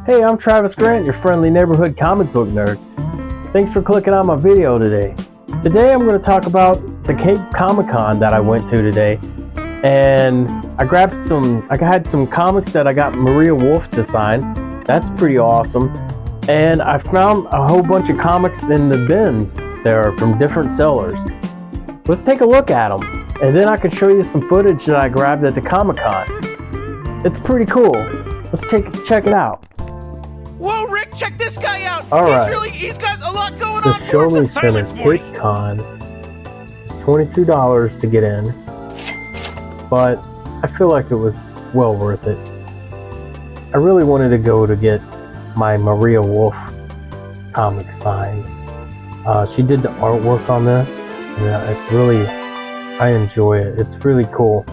Hey, I'm Travis Grant, your friendly neighborhood comic book nerd. Thanks for clicking on my video today. Today I'm going to talk about the Cape Comic Con that I went to today. And I had some comics that I got Maria Wolf to sign. That's pretty awesome. And I found a whole bunch of comics in the bins there from different sellers. Let's take a look at them. And then I can show you some footage that I grabbed at the Comic Con. It's pretty cool. Let's check it out. Whoa, Rick, check this guy out. He's got a lot going on. The Show Me Center Cape Con is $22 to get in, but I feel like it was well worth it. I really wanted to go to get my Maria Wolf comic signed. She did the artwork on this, and it's really, I enjoy it. It's really cool.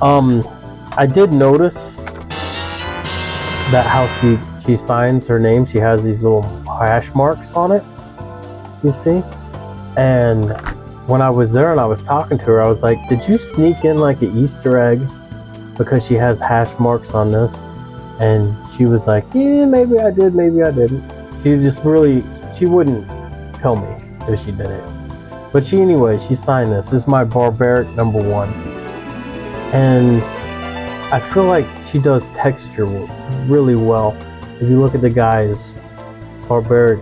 I did notice that how she signs her name, she has these little hash marks on it, you see? And when I was there and I was talking to her, I was like, did you sneak in like an Easter egg because she has hash marks on this? And she was like, yeah, maybe I did, maybe I didn't. She wouldn't tell me if she did it. But she signed this. This is my Barbaric #1. And I feel like she does texture really well. If you look at the guy's Barbaric,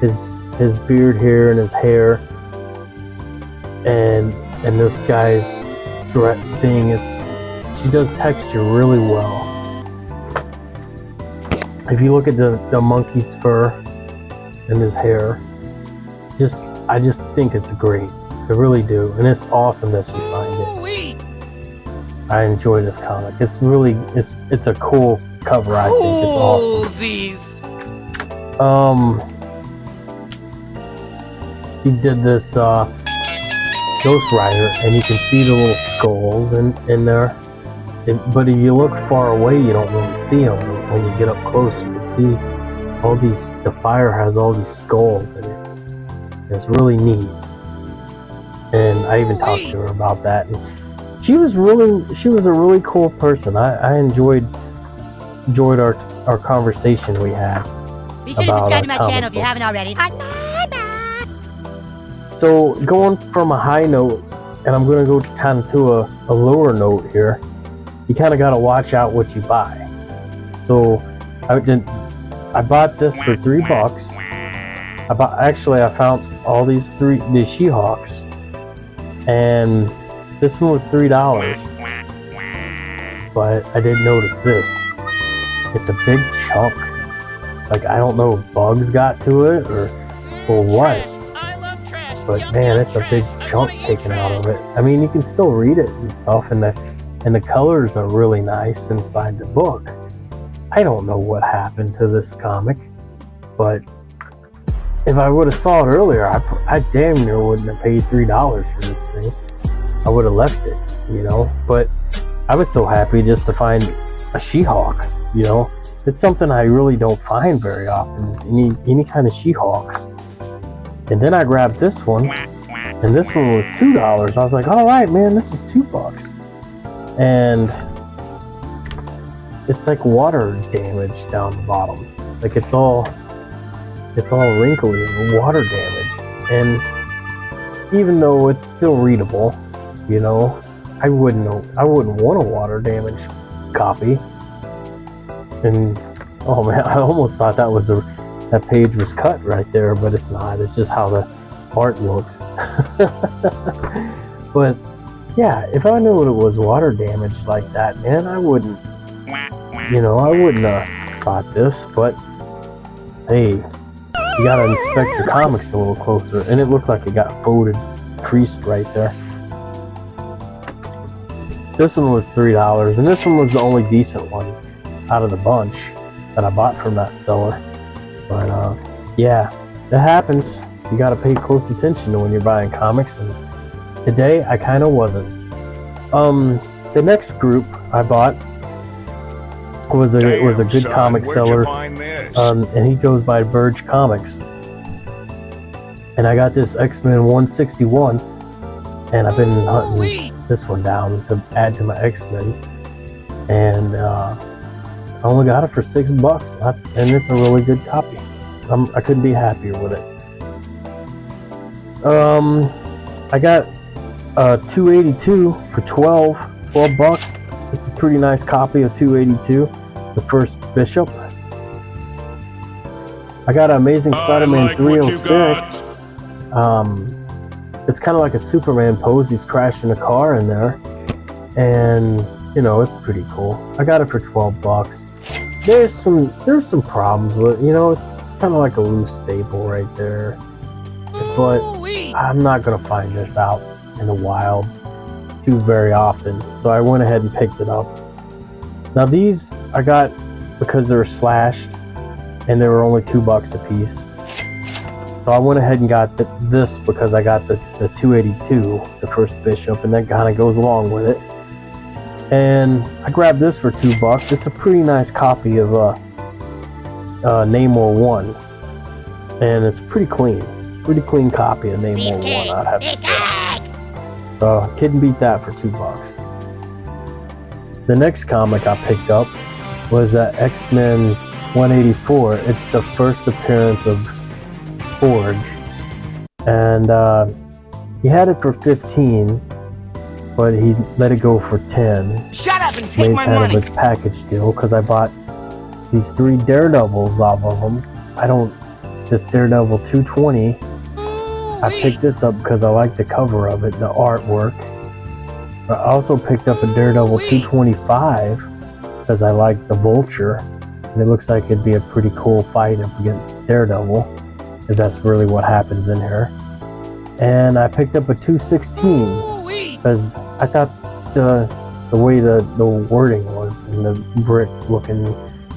his beard here and his hair, and this guy's thing, she does texture really well. If you look at the monkey's fur and his hair, I just think it's great. I really do, and it's awesome that she signed it. I enjoy this comic. It's a cool cover. I think it's awesome. He did this Ghost Rider, and you can see the little skulls in there. But if you look far away, you don't really see them. When you get up close, you can see all these. The fire has all these skulls in it. It's really neat. And I even talked to her about that. And she was a really cool person. I enjoyed our conversation we had. Be sure to subscribe to my channel if you haven't already. So going from a high note, and I'm going to go kind of to a lower note here. You kind of got to watch out what you buy. So I bought this for $3. I found all these She-Hulks, and this one was $3. But I did notice this. It's a big chunk. Like, I don't know if bugs got to it or what. But man, it's a big chunk taken out of it. I mean, you can still read it and stuff, and the colors are really nice inside the book. I don't know what happened to this comic, but if I would have saw it earlier, I damn near wouldn't have paid $3 for this thing. I would have left it, But I was so happy just to find a She-Hulk, It's something I really don't find very often, is any kind of She-Hulks. And then I grabbed this one, and this one was $2. I was like, all right, man, this is $2. And it's like water damage down the bottom. Like it's all wrinkly and water damage. And even though it's still readable, I wouldn't want a water damage copy. And oh man, I almost thought that page was cut right there, but it's not. It's just how the art looked. But yeah, if I knew it was water damage like that, man, I wouldn't have bought this. But hey, you gotta inspect your comics a little closer. And it looked like it got creased right there. This one was $3, and this one was the only decent one out of the bunch that I bought from that seller. But yeah, that happens. You gotta pay close attention to when you're buying comics, and today I kind of wasn't. The next group I bought was a good comic seller, and he goes by Verge Comics. And I got this X-Men 161, and I've been hunting this one down to add to my X-Men. And I only got it for $6, and it's a really good copy. I couldn't be happier with it. I got 282 for 12 bucks. It's a pretty nice copy of 282, the first Bishop. I got an Amazing Spider-Man 306. It's kind of like a Superman pose. He's crashing a car in there, and you know, it's pretty cool. I got it for 12 bucks. There's some problems with, you know, it's kind of like a loose staple right there, but I'm not gonna find this out in the wild too very often, so I went ahead and picked it up. Now these I got because they were slashed and they were only $2 a piece, so I went ahead and got this because I got the 282, the first Bishop, and that kind of goes along with it. And I grabbed this for $2. It's a pretty nice copy of Namor 1, and it's pretty clean copy of Namor 1, I'd have to say. So I couldn't beat that for $2. The next comic I picked up was X-Men 184. It's the first appearance of Forge, and he had it for 15, but he let it go for 10. Shut up and take my money. Made kind of a package deal because I bought these 3 Daredevils off of him. This Daredevil 220. I picked this up because I like the cover of it, the artwork. I also picked up a Daredevil 225 because I like the Vulture, and it looks like it'd be a pretty cool fight up against Daredevil, if that's really what happens in here. And I picked up a 216 because I thought the way the wording was and the brick looking,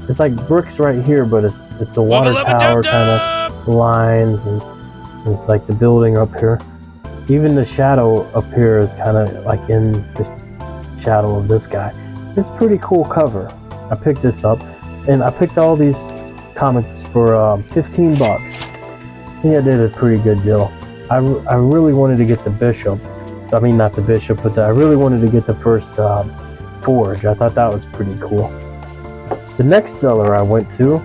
it's like bricks right here, but it's a water tower kind of lines, and it's like the building up here. Even the shadow up here is kind of like in the shadow of this guy. It's a pretty cool cover. I picked this up, and I picked all these comics for $15. I think I did a pretty good deal. I really wanted to get the Bishop. I mean, not the Bishop, but I really wanted to get the first Forge. I thought that was pretty cool. The next seller I went to,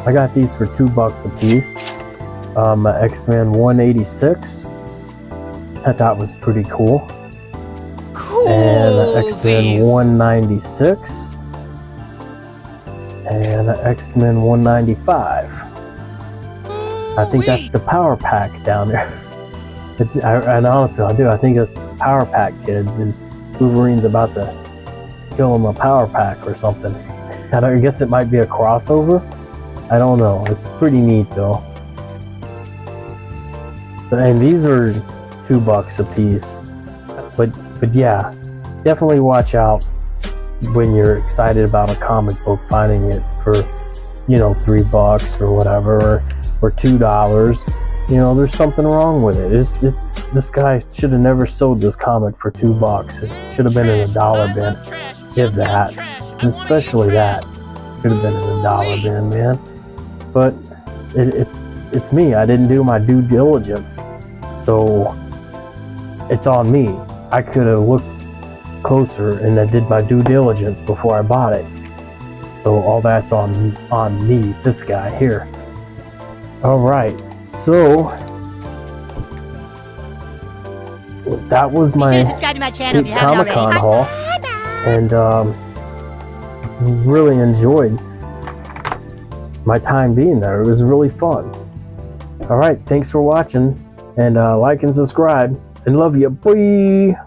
I got these for $2 a piece. X-Men 186. I thought was pretty cool. And X-Men 196. And X-Men 195. I think that's the Power Pack down there. And honestly, I do. I think it's Power Pack kids, and Wolverine's about to kill him a Power Pack or something. I guess it might be a crossover. I don't know. It's pretty neat though. And these are $2 a piece. But yeah, definitely watch out when you're excited about a comic book, finding it for, you know, $3 or whatever, or $2. You know, there's something wrong with it. This guy should have never sold this comic for $2. It should have been in a dollar bin, if that. And especially that should have been in a dollar bin, man. But it's me. I didn't do my due diligence, so it's on me. I could have looked closer and I did my due diligence before I bought it. So all that's on me, this guy here. All right. So that was my Comic-Con haul, and really enjoyed my time being there. It was really fun. All right, thanks for watching, and like and subscribe, and love you. Bye.